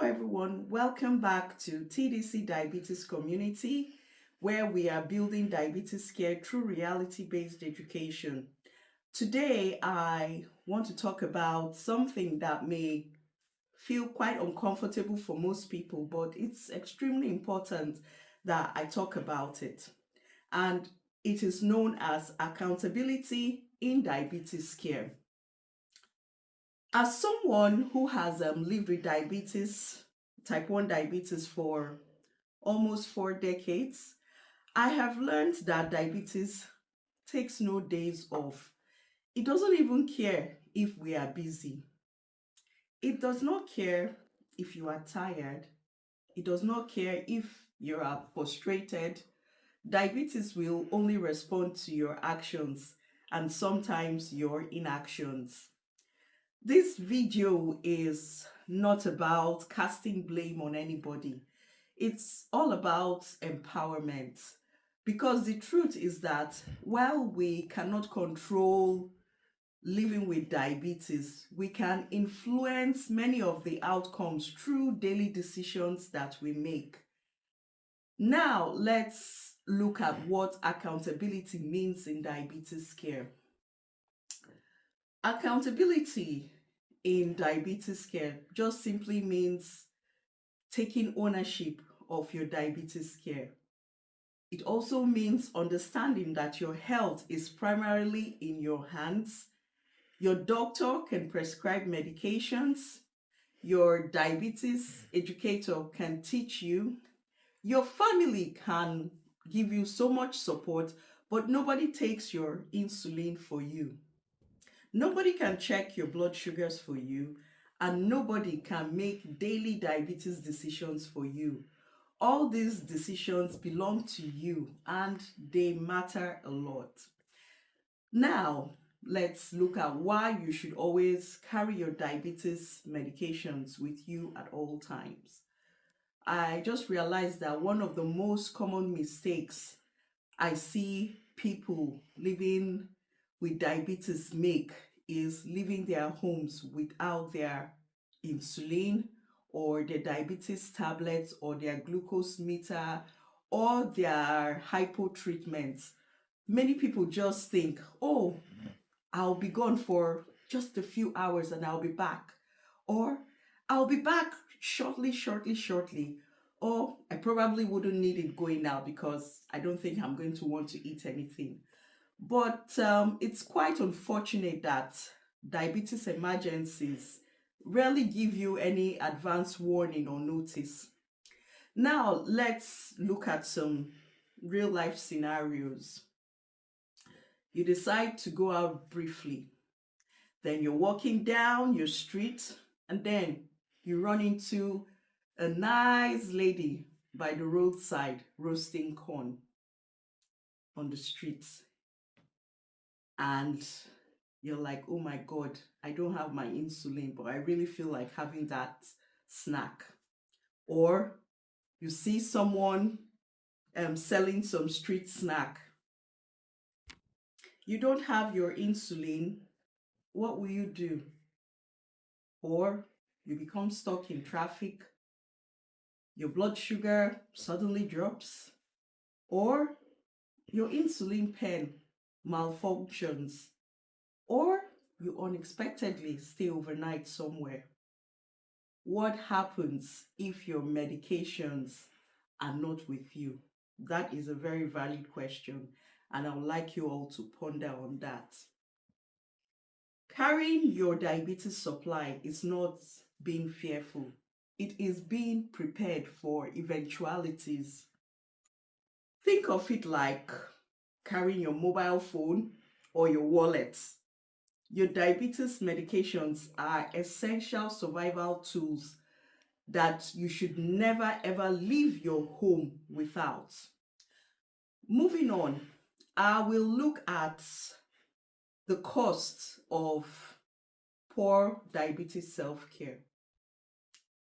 everyone. Welcome back to TDC Diabetes Community, where we are building diabetes care through reality-based education. Today, I want to talk about something that may feel quite uncomfortable for most people, but it's extremely important that I talk about it. And it is known as accountability in diabetes care. As someone who has lived with diabetes, type 1 diabetes, for almost 4 decades, I have learned that diabetes takes no days off. It doesn't even care if we are busy. It does not care if you are tired. It does not care if you are frustrated. Diabetes will only respond to your actions and sometimes your inactions. This video is not about casting blame on anybody. It's all about empowerment. Because the truth is that while we cannot control living with diabetes, we can influence many of the outcomes through daily decisions that we make. Now, let's look at what accountability means in diabetes care. Accountability in diabetes care just simply means taking ownership of your diabetes care. It also means understanding that your health is primarily in your hands. Your doctor can prescribe medications. Your diabetes educator can teach you. Your family can give you so much support, but nobody takes your insulin for you. Nobody can check your blood sugars for you, and nobody can make daily diabetes decisions for you. All these decisions belong to you and they matter a lot. Now, let's look at why you should always carry your diabetes medications with you at all times. I just realized that one of the most common mistakes I see people living with diabetes make is leaving their homes without their insulin or their diabetes tablets or their glucose meter or their hypo treatments. Many people just think, oh, I'll be gone for just a few hours and I'll be back. Or I'll be back shortly. Or I probably wouldn't need it going now because I don't think I'm going to want to eat anything. But it's quite unfortunate that diabetes emergencies rarely give you any advance warning or notice. Now, let's look at some real life scenarios. You decide to go out briefly. Then you're walking down your street and then you run into a nice lady by the roadside roasting corn on the streets. And you're like, oh my God, I don't have my insulin, but I really feel like having that snack. Or you see someone selling some street snack. You don't have your insulin, what will you do? Or you become stuck in traffic, your blood sugar suddenly drops, or your insulin pen malfunctions, or you unexpectedly stay overnight somewhere. What happens if your medications are not with you? That is a very valid question, and I would like you all to ponder on that. Carrying your diabetes supply is not being fearful. It is being prepared for eventualities. Think of it like carrying your mobile phone or your wallet. Your diabetes medications are essential survival tools that you should never ever leave your home without. Moving on, I will look at the costs of poor diabetes self-care.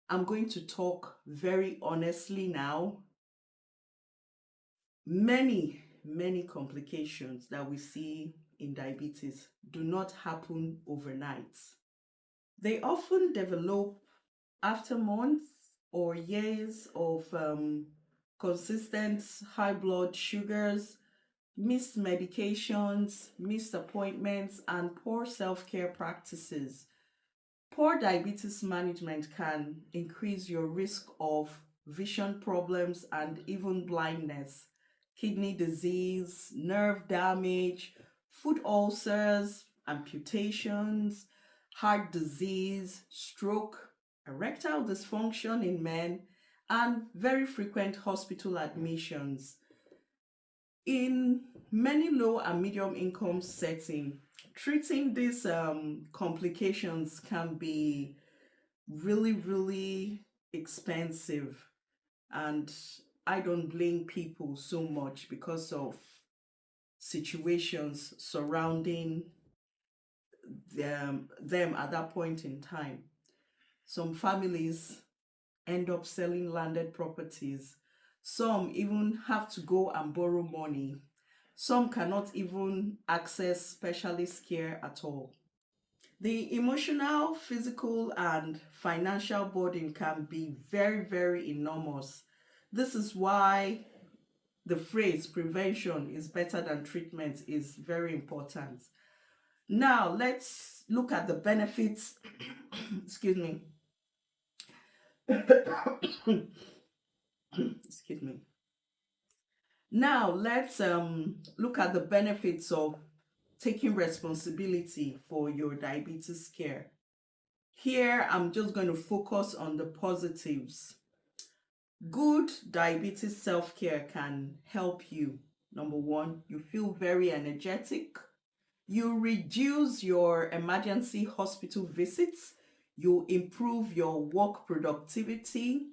I'm going to talk very honestly now. Many complications that we see in diabetes do not happen overnight. They often develop after months, or years of consistent high blood sugars, missed medications, missed appointments, and poor self care practices. Poor diabetes management can increase your risk of vision problems and even blindness, kidney disease, nerve damage, foot ulcers, amputations, heart disease, stroke, erectile dysfunction in men, and very frequent hospital admissions. In many low and medium income setting, treating these complications can be really, really expensive. And I don't blame people so much because of situations surrounding them at that point in time. Some families end up selling landed properties. Some even have to go and borrow money. Some cannot even access specialist care at all. The emotional, physical, and financial burden can be very, very enormous. This is why the phrase prevention is better than treatment is very important. Now, let's look at the benefits. Excuse me. Excuse me. Now, let's look at the benefits of taking responsibility for your diabetes care. Here, I'm just going to focus on the positives. Good diabetes self care can help you. Number one, you feel very energetic. You reduce your emergency hospital visits. You improve your work productivity.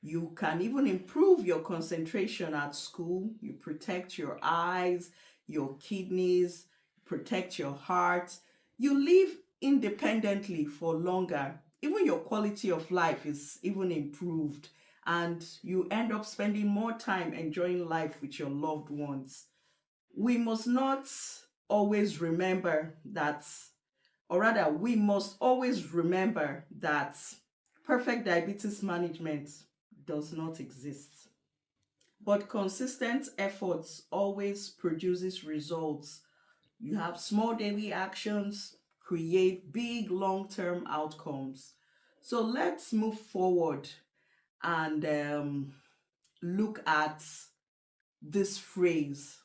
You can even improve your concentration at school. You protect your eyes, your kidneys, protect your heart. You live independently for longer. Even your quality of life is even improved, and you end up spending more time enjoying life with your loved ones. We must not always remember that, or rather, we must always remember that perfect diabetes management does not exist. But consistent efforts always produces results. You have small daily actions, create big long-term outcomes. So let's move forward and look at this phrase.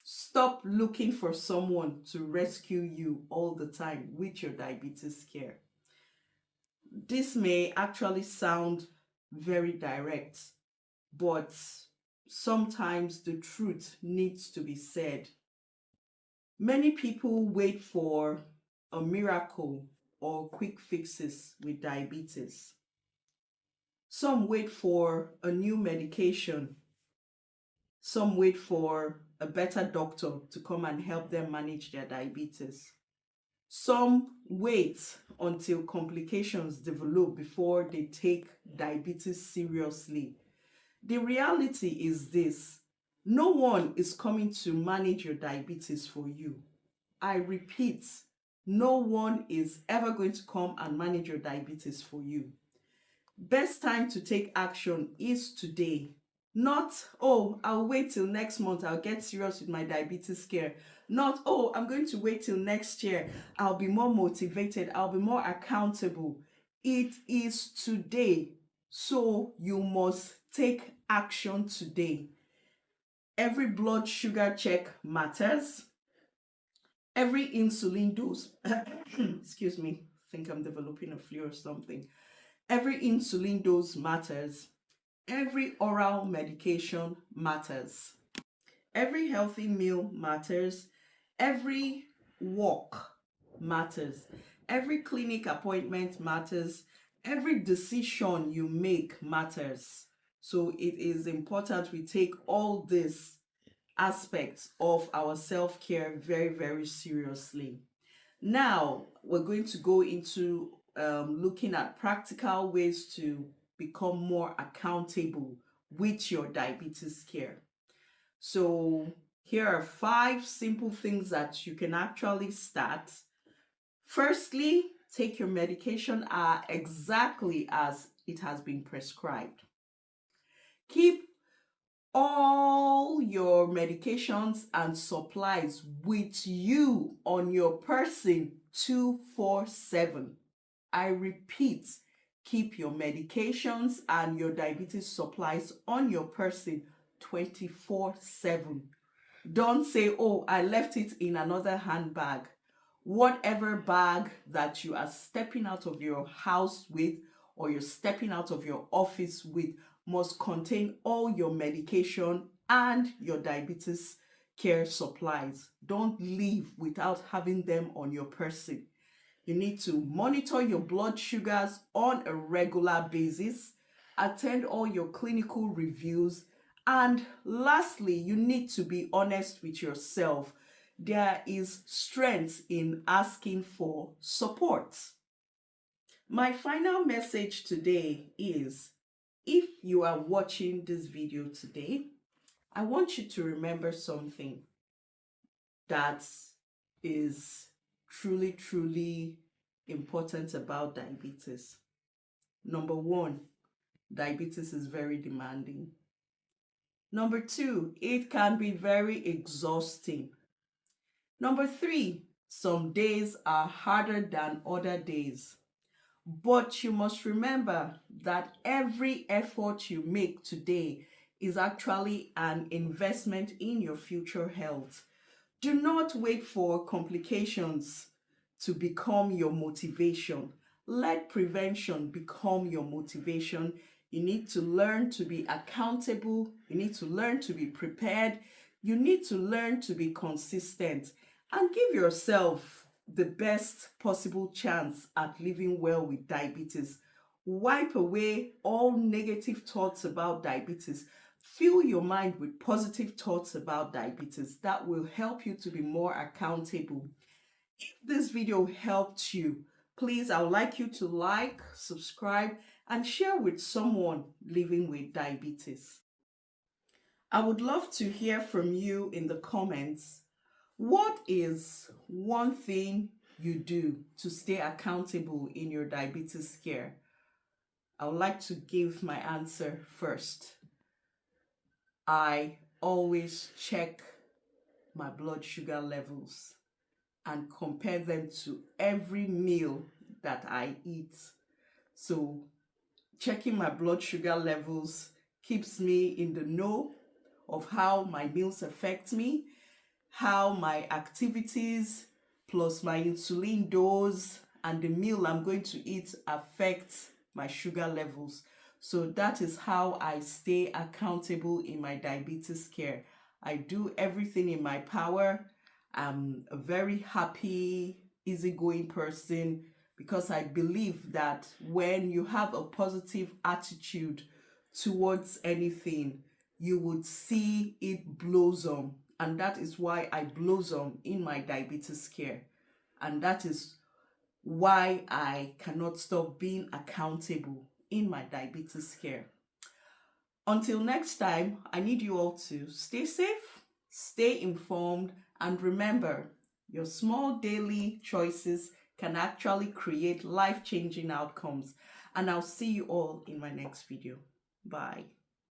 Stop looking for someone to rescue you all the time with your diabetes care. This may actually sound very direct, but sometimes the truth needs to be said. Many people wait for a miracle or quick fixes with diabetes. Some wait for a new medication. Some wait for a better doctor to come and help them manage their diabetes. Some wait until complications develop before they take diabetes seriously. The reality is this: no one is coming to manage your diabetes for you. I repeat, no one is ever going to come and manage your diabetes for you. Best time to take action is today. Not, oh, I'll wait till next month, I'll get serious with my diabetes care. Not, oh, I'm going to wait till next year, I'll be more motivated, I'll be more accountable. It is today. So you must take action today. Every blood sugar check matters. Every insulin dose, excuse me, I think I'm developing a flu or something. Every insulin dose matters. Every oral medication matters. Every healthy meal matters. Every walk matters. Every clinic appointment matters. Every decision you make matters. So it is important we take all these aspects of our self-care very, very seriously. Now, we're going to go into looking at practical ways to become more accountable with your diabetes care. So, here are 5 simple things that you can actually start. Firstly, Take your medication exactly as it has been prescribed. Keep all your medications and supplies with you on your person 24/7. I repeat, keep your medications and your diabetes supplies on your person 24/7. Don't say, oh, I left it in another handbag. Whatever bag that you are stepping out of your house with or you're stepping out of your office with must contain all your medication and your diabetes care supplies. Don't leave without having them on your person. You need to monitor your blood sugars on a regular basis, attend all your clinical reviews, and lastly, you need to be honest with yourself. There is strength in asking for support. My final message today is, if you are watching this video today, I want you to remember something that is truly, truly important about diabetes. Number one, diabetes is very demanding. Number two, it can be very exhausting. Number three, some days are harder than other days. But you must remember that every effort you make today is actually an investment in your future health. Do not wait for complications to become your motivation. Let prevention become your motivation. You need to learn to be accountable. You need to learn to be prepared. You need to learn to be consistent and give yourself the best possible chance at living well with diabetes. Wipe away all negative thoughts about diabetes. Fill your mind with positive thoughts about diabetes. That will help you to be more accountable. If this video helped you, please, I would like you to like, subscribe, and share with someone living with diabetes. I would love to hear from you in the comments. What is one thing you do to stay accountable in your diabetes care? I would like to give my answer first. I always check my blood sugar levels and compare them to every meal that I eat. So checking my blood sugar levels keeps me in the know of how my meals affect me, how my activities plus my insulin dose and the meal I'm going to eat affects my sugar levels. So that is how I stay accountable in my diabetes care. I do everything in my power. I'm a very happy, easygoing person because I believe that when you have a positive attitude towards anything, you would see it blossom. And that is why I blossom in my diabetes care. And that is why I cannot stop being accountable in my diabetes care. Until next time, I need you all to stay safe, stay informed, and remember, your small daily choices can actually create life-changing outcomes. And I'll see you all in my next video. Bye.